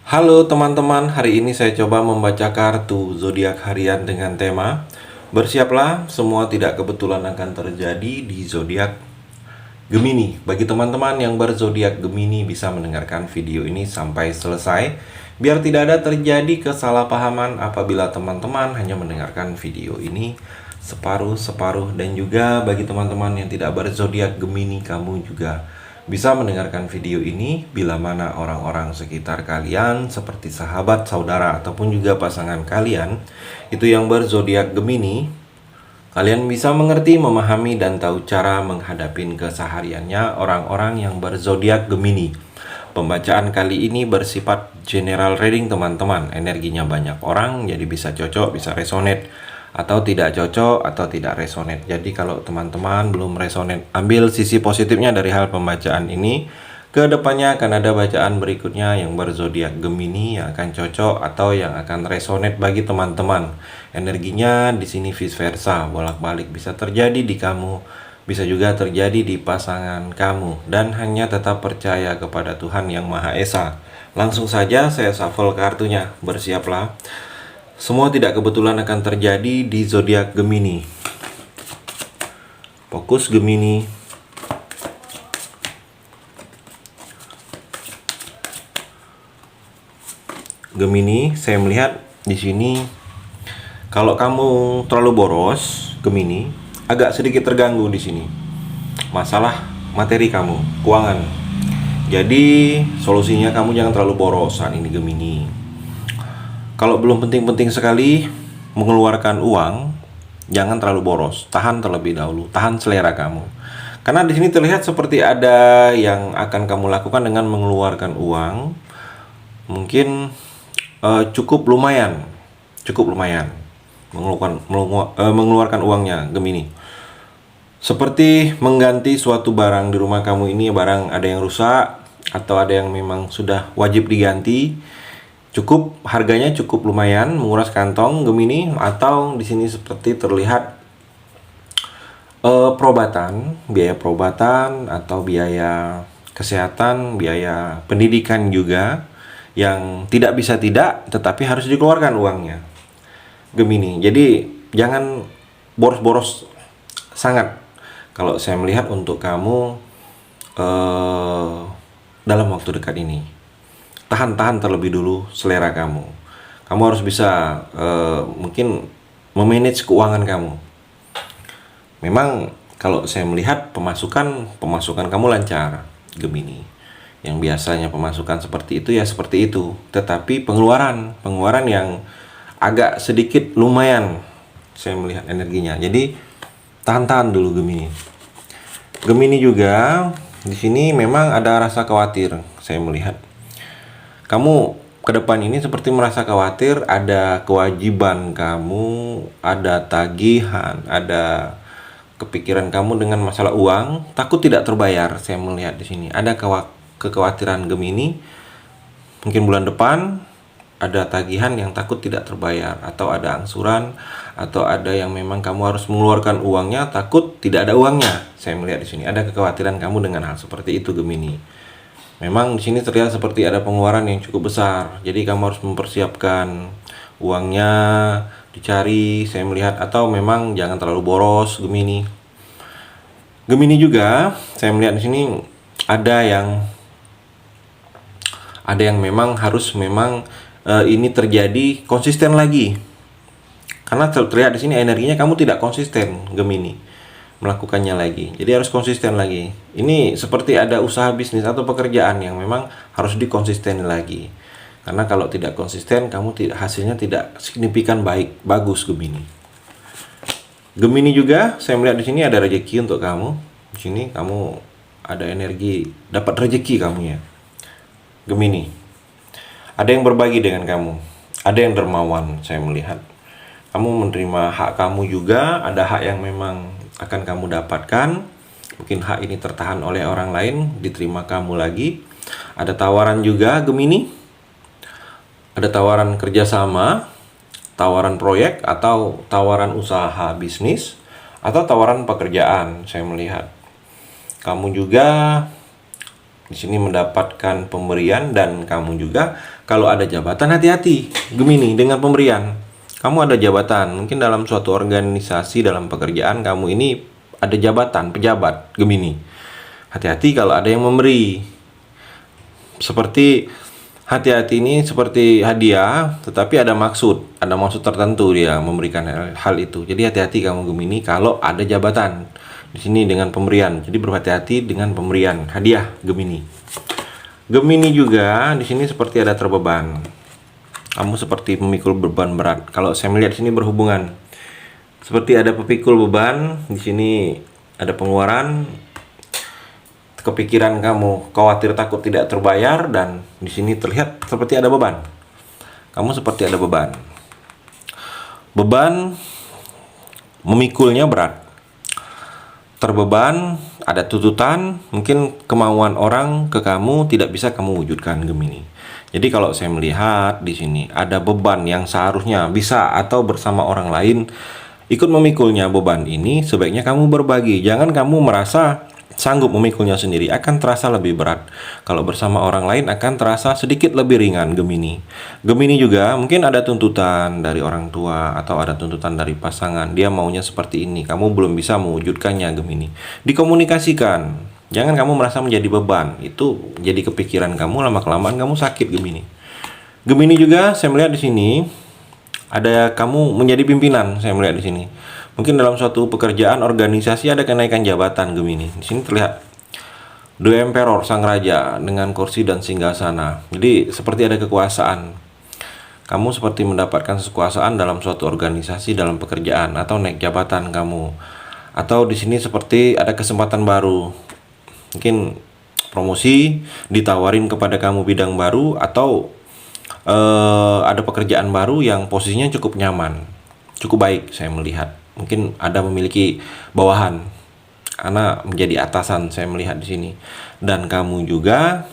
Halo teman-teman, hari ini saya coba membaca kartu zodiak harian dengan tema Bersiaplah, semua tidak kebetulan akan terjadi di zodiak Gemini. Bagi teman-teman yang berzodiak Gemini bisa mendengarkan video ini sampai selesai biar tidak ada terjadi kesalahpahaman apabila teman-teman hanya mendengarkan video ini separuh-separuh, dan juga bagi teman-teman yang tidak berzodiak Gemini, kamu juga bisa mendengarkan video ini bila mana orang-orang sekitar kalian seperti sahabat, saudara, ataupun juga pasangan kalian itu yang berzodiak Gemini. Kalian bisa mengerti, memahami, dan tahu cara menghadapi kesehariannya orang-orang yang berzodiak Gemini. Pembacaan kali ini bersifat general reading teman-teman. Energinya banyak orang, jadi bisa cocok, bisa resonate, atau tidak cocok, atau tidak resonate. Jadi kalau teman-teman belum resonate, ambil sisi positifnya dari hal pembacaan ini. Kedepannya akan ada bacaan berikutnya yang berzodiak Gemini yang akan cocok atau yang akan resonate bagi teman-teman. Energinya di sini vice versa, bolak-balik bisa terjadi di kamu, bisa juga terjadi di pasangan kamu, dan hanya tetap percaya kepada Tuhan Yang Maha Esa. Langsung saja saya shuffle kartunya. Bersiaplah. Semua tidak kebetulan akan terjadi di zodiak Gemini. Fokus Gemini. Gemini, saya melihat di sini kalau kamu terlalu boros, Gemini, agak sedikit terganggu di sini. Masalah materi kamu, keuangan. Jadi solusinya kamu jangan terlalu boros saat ini, Gemini. Kalau belum penting-penting sekali mengeluarkan uang, jangan terlalu boros. Tahan terlebih dahulu, tahan selera kamu. Karena di sini terlihat seperti ada yang akan kamu lakukan dengan mengeluarkan uang. Mungkin cukup lumayan mengeluarkan uangnya, Gemini. Seperti mengganti suatu barang di rumah kamu ini, barang ada yang rusak atau ada yang memang sudah wajib diganti. Harganya cukup lumayan, menguras kantong, Gemini. Atau di sini seperti terlihat biaya perobatan atau biaya kesehatan, biaya pendidikan juga yang tidak bisa tidak, tetapi harus dikeluarkan uangnya, Gemini. Jadi jangan boros-boros sangat kalau saya melihat untuk kamu dalam waktu dekat ini. Tahan terlebih dulu selera kamu. Kamu harus bisa mungkin memanage keuangan kamu. Memang kalau saya melihat pemasukan kamu lancar, Gemini. Yang biasanya pemasukan seperti itu ya seperti itu, tetapi pengeluaran yang agak sedikit lumayan saya melihat energinya. Jadi tahan dulu, Gemini. Gemini juga di sini memang ada rasa khawatir. Saya melihat kamu ke depan ini seperti merasa khawatir, ada kewajiban kamu, ada tagihan, ada kepikiran kamu dengan masalah uang, takut tidak terbayar. Saya melihat di sini ada kekhawatiran Gemini. Mungkin bulan depan ada tagihan yang takut tidak terbayar, atau ada angsuran, atau ada yang memang kamu harus mengeluarkan uangnya, takut tidak ada uangnya. Saya melihat di sini ada kekhawatiran kamu dengan hal seperti itu, Gemini. Memang di sini terlihat seperti ada pengeluaran yang cukup besar. Jadi kamu harus mempersiapkan uangnya, dicari, saya melihat, atau memang jangan terlalu boros, Gemini. Gemini juga saya melihat di sini ada yang memang harus ini terjadi konsisten lagi. Karena terlihat di sini energinya kamu tidak konsisten, Gemini, melakukannya lagi. Jadi harus konsisten lagi. Ini seperti ada usaha bisnis atau pekerjaan yang memang harus dikonsisten lagi. Karena kalau tidak konsisten, hasilnya tidak signifikan bagus, Gemini. Gemini juga saya melihat di sini ada rezeki untuk kamu. Di sini kamu ada energi dapat rezeki kamu ya, Gemini. Ada yang berbagi dengan kamu, ada yang dermawan. Saya melihat kamu menerima hak kamu juga, ada hak yang memang akan kamu dapatkan. Mungkin hak ini tertahan oleh orang lain, diterima kamu lagi. Ada tawaran juga, Gemini. Ada tawaran kerjasama, tawaran proyek, atau tawaran usaha bisnis, atau tawaran pekerjaan. Saya melihat kamu juga Di sini mendapatkan pemberian, dan kamu juga kalau ada jabatan, hati-hati Gemini dengan pemberian. Kamu ada jabatan, mungkin dalam suatu organisasi, dalam pekerjaan kamu ini ada jabatan, pejabat Gemini. Hati-hati kalau ada yang memberi. Seperti hati-hati ini seperti hadiah, tetapi ada maksud tertentu dia memberikan hal itu. Jadi hati-hati kamu Gemini kalau ada jabatan. Di sini dengan pemberian. Jadi berhati-hati dengan pemberian hadiah Gemini. Gemini juga di sini seperti ada terbeban. Kamu seperti memikul beban berat. Kalau saya melihat di sini berhubungan. Seperti ada pemikul beban, di sini ada pengeluaran. Kepikiran kamu, khawatir takut tidak terbayar, dan di sini terlihat seperti ada beban. Kamu seperti ada beban. Beban memikulnya berat. Terbeban, ada tuntutan, mungkin kemauan orang ke kamu tidak bisa kamu wujudkan Gemini. Jadi kalau saya melihat di sini ada beban yang seharusnya bisa atau bersama orang lain ikut memikulnya, beban ini sebaiknya kamu berbagi. Jangan kamu merasa sanggup memikulnya sendiri, akan terasa lebih berat. Kalau bersama orang lain akan terasa sedikit lebih ringan Gemini. Gemini juga mungkin ada tuntutan dari orang tua atau ada tuntutan dari pasangan. Dia maunya seperti ini, kamu belum bisa mewujudkannya Gemini. Dikomunikasikan. Jangan kamu merasa menjadi beban. Itu jadi kepikiran kamu, lama-kelamaan kamu sakit Gemini. Gemini juga saya melihat di sini ada kamu menjadi pimpinan, saya melihat di sini. Mungkin dalam suatu pekerjaan organisasi ada kenaikan jabatan Gemini. Di sini terlihat The Emperor, sang raja dengan kursi dan singgasana. Jadi seperti ada kekuasaan. Kamu seperti mendapatkan kekuasaan dalam suatu organisasi, dalam pekerjaan, atau naik jabatan kamu. Atau di sini seperti ada kesempatan baru. Mungkin promosi, ditawarin kepada kamu bidang baru, atau ada pekerjaan baru yang posisinya cukup nyaman, cukup baik saya melihat. Mungkin ada memiliki bawahan, karena menjadi atasan saya melihat di sini. Dan kamu juga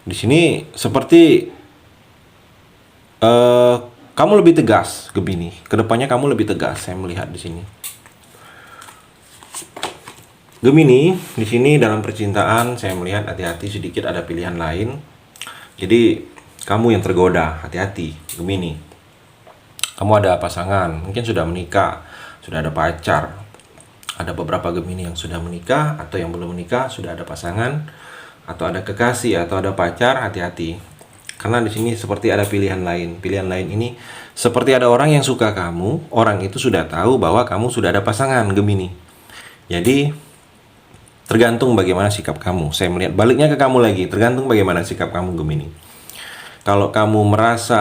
di sini seperti kamu lebih tegas Gemini. Kedepannya kamu lebih tegas saya melihat di sini. Gemini di sini dalam percintaan saya melihat hati-hati sedikit, ada pilihan lain. Jadi kamu yang tergoda, hati-hati Gemini. Kamu ada pasangan, mungkin sudah menikah, sudah ada pacar. Ada beberapa Gemini yang sudah menikah atau yang belum menikah, sudah ada pasangan atau ada kekasih atau ada pacar, hati-hati. Karena di sini seperti ada pilihan lain. Pilihan lain ini seperti ada orang yang suka kamu, orang itu sudah tahu bahwa kamu sudah ada pasangan Gemini. Jadi tergantung bagaimana sikap kamu. Saya melihat baliknya ke kamu lagi, tergantung bagaimana sikap kamu Gemini. Kalau kamu merasa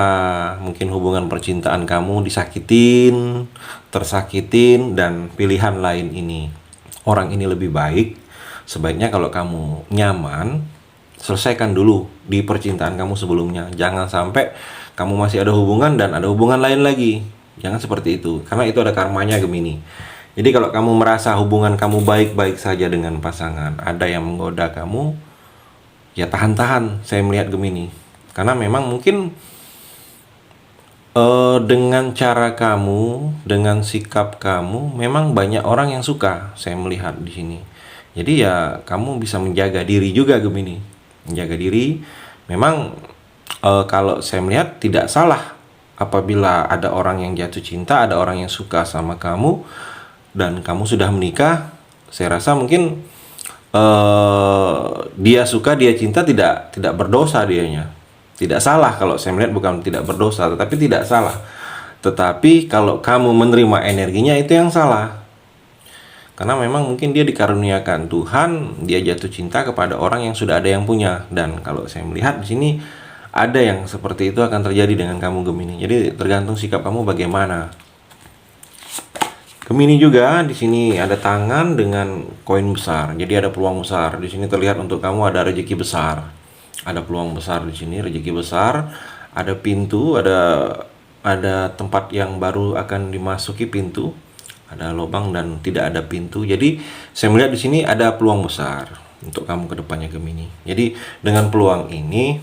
mungkin hubungan percintaan kamu disakitin, tersakitin, dan pilihan lain ini, orang ini lebih baik, sebaiknya kalau kamu nyaman, selesaikan dulu di percintaan kamu sebelumnya. Jangan sampai kamu masih ada hubungan dan ada hubungan lain lagi. Jangan seperti itu, karena itu ada karmanya Gemini. Jadi kalau kamu merasa hubungan kamu baik-baik saja dengan pasangan, ada yang menggoda kamu, ya tahan-tahan saya melihat Gemini. Karena memang mungkin dengan cara kamu, dengan sikap kamu, memang banyak orang yang suka saya melihat di sini. Jadi ya kamu bisa menjaga diri juga Gemini. Menjaga diri, memang kalau saya melihat tidak salah apabila ada orang yang jatuh cinta, ada orang yang suka sama kamu, dan kamu sudah menikah. Saya rasa mungkin dia suka, dia cinta, tidak berdosa dianya. Tidak salah kalau saya melihat, bukan tidak berdosa, tetapi tidak salah. Tetapi kalau kamu menerima energinya, itu yang salah. Karena memang mungkin dia dikaruniakan Tuhan, dia jatuh cinta kepada orang yang sudah ada yang punya. Dan kalau saya melihat di sini ada yang seperti itu akan terjadi dengan kamu Gemini. Jadi tergantung sikap kamu bagaimana. Gemini juga di sini ada tangan dengan koin besar. Jadi ada peluang besar. Di sini terlihat untuk kamu ada rezeki besar. Ada peluang besar di sini, rezeki besar, ada pintu, ada tempat yang baru akan dimasuki pintu, ada lubang dan tidak ada pintu. Jadi saya melihat di sini ada peluang besar untuk kamu ke depannya Gemini. Jadi dengan peluang ini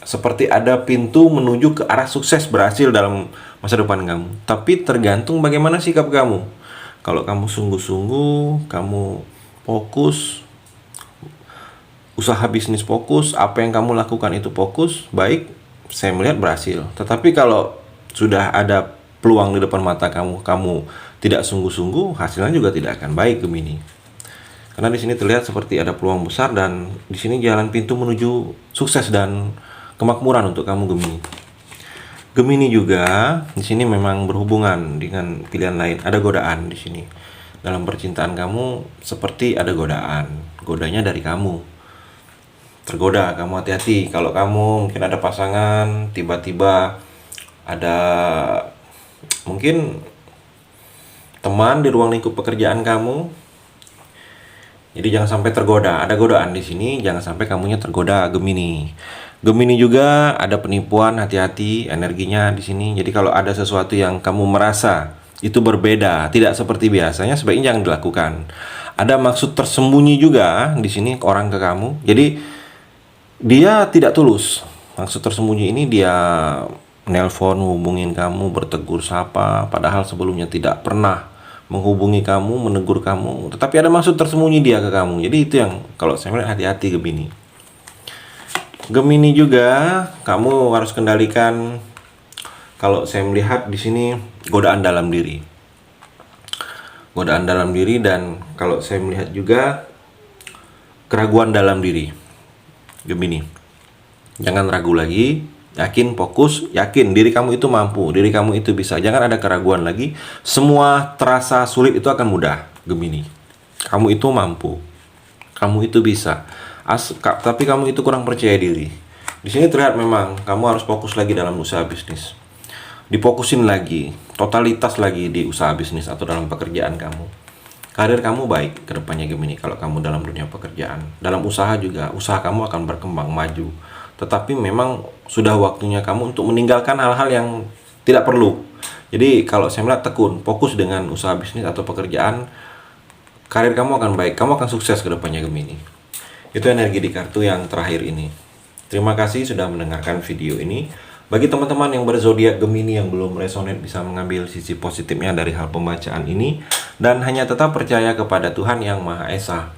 seperti ada pintu menuju ke arah sukses, berhasil dalam masa depan kamu. Tapi tergantung bagaimana sikap kamu. Kalau kamu sungguh-sungguh, kamu fokus, usaha bisnis fokus, apa yang kamu lakukan itu fokus, baik, saya melihat berhasil. Tetapi kalau sudah ada peluang di depan mata kamu, kamu tidak sungguh-sungguh, hasilnya juga tidak akan baik, Gemini. Karena di sini terlihat seperti ada peluang besar dan di sini jalan pintu menuju sukses dan kemakmuran untuk kamu, Gemini. Gemini juga di sini memang berhubungan dengan pilihan lain. Ada godaan di sini. Dalam percintaan kamu seperti ada godaan. Godanya dari kamu. Tergoda, kamu hati-hati. Kalau kamu mungkin ada pasangan, tiba-tiba ada mungkin teman di ruang lingkup pekerjaan kamu. Jadi jangan sampai tergoda. Ada godaan di sini, jangan sampai kamunya tergoda, Gemini. Gemini juga ada penipuan, hati-hati energinya di sini. Jadi kalau ada sesuatu yang kamu merasa itu berbeda, tidak seperti biasanya, sebaiknya jangan dilakukan. Ada maksud tersembunyi juga di sini orang ke kamu. Jadi dia tidak tulus. Maksud tersembunyi ini dia nelpon, hubungin kamu, bertegur sapa, padahal sebelumnya tidak pernah menghubungi kamu, menegur kamu, tetapi ada maksud tersembunyi dia ke kamu. Jadi itu yang kalau saya melihat, hati-hati, Gemini. Gemini juga kamu harus kendalikan, kalau saya melihat di sini godaan dalam diri. Godaan dalam diri, dan kalau saya melihat juga keraguan dalam diri. Gemini, jangan ragu lagi, yakin, fokus, yakin diri kamu itu mampu, diri kamu itu bisa. Jangan ada keraguan lagi. Semua terasa sulit itu akan mudah, Gemini. Kamu itu mampu, kamu itu bisa. Tapi kamu itu kurang percaya diri. Di sini terlihat memang kamu harus fokus lagi dalam usaha bisnis. Difokusin lagi, totalitas lagi di usaha bisnis atau dalam pekerjaan kamu. Karir kamu baik ke depannya, Gemini, kalau kamu dalam dunia pekerjaan. Dalam usaha juga, usaha kamu akan berkembang maju. Tetapi memang sudah waktunya kamu untuk meninggalkan hal-hal yang tidak perlu. Jadi kalau saya melihat, tekun, fokus dengan usaha bisnis atau pekerjaan, karir kamu akan baik, kamu akan sukses ke depannya, Gemini. Itu energi di kartu yang terakhir ini. Terima kasih sudah mendengarkan video ini. Bagi teman-teman yang berzodiak Gemini yang belum resonate, bisa mengambil sisi positifnya dari hal pembacaan ini dan hanya tetap percaya kepada Tuhan Yang Maha Esa.